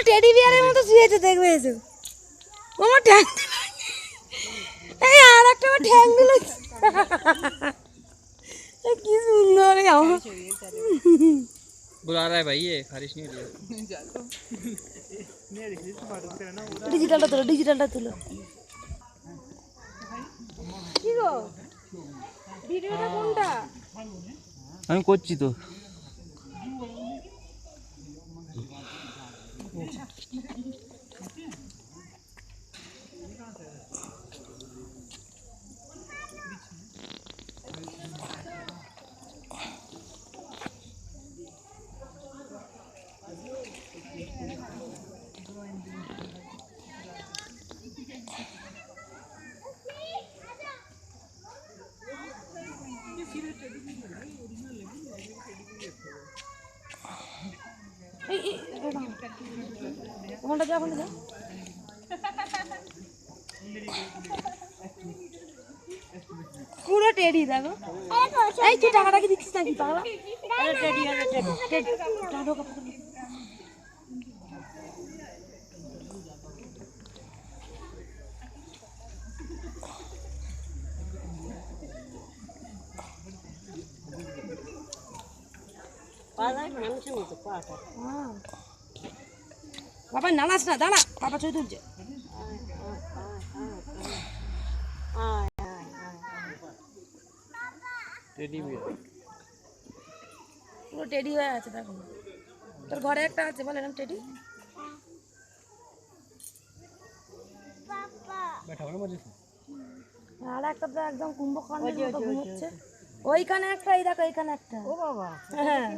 teddy বিয়ারের মতো শুয়েছে দেখবে এসো আমার ঠ্যাং এই আর একটা আমার ঠ্যাং দিল কি সুন্দর আমার बुला रहा है भाई ये खारिश नहीं हो रही ডিজিটালটা তুলো কি গো ভিডিওটা কোনটা আমি করছি তো কোনটা যা কোনটা যা পুরো টেডি দেখো এই তুই টাকাটা কি দিচ্ছিস নাকি পাগলা টেডি বাবা নানাস না দাঁড়া বাবা ছবি তুলছে টেডি বিয়ার পুরো টেডি হয়ে আছে দেখো তোর ঘরে একটা আছে বল এরকম টেডি আর একটা তো একদম কুম্ভকর্ণের মতো ঘুমোচ্ছে ওইখানে একটা এই দেখো এইখানে একটা ও বাবা হ্যাঁ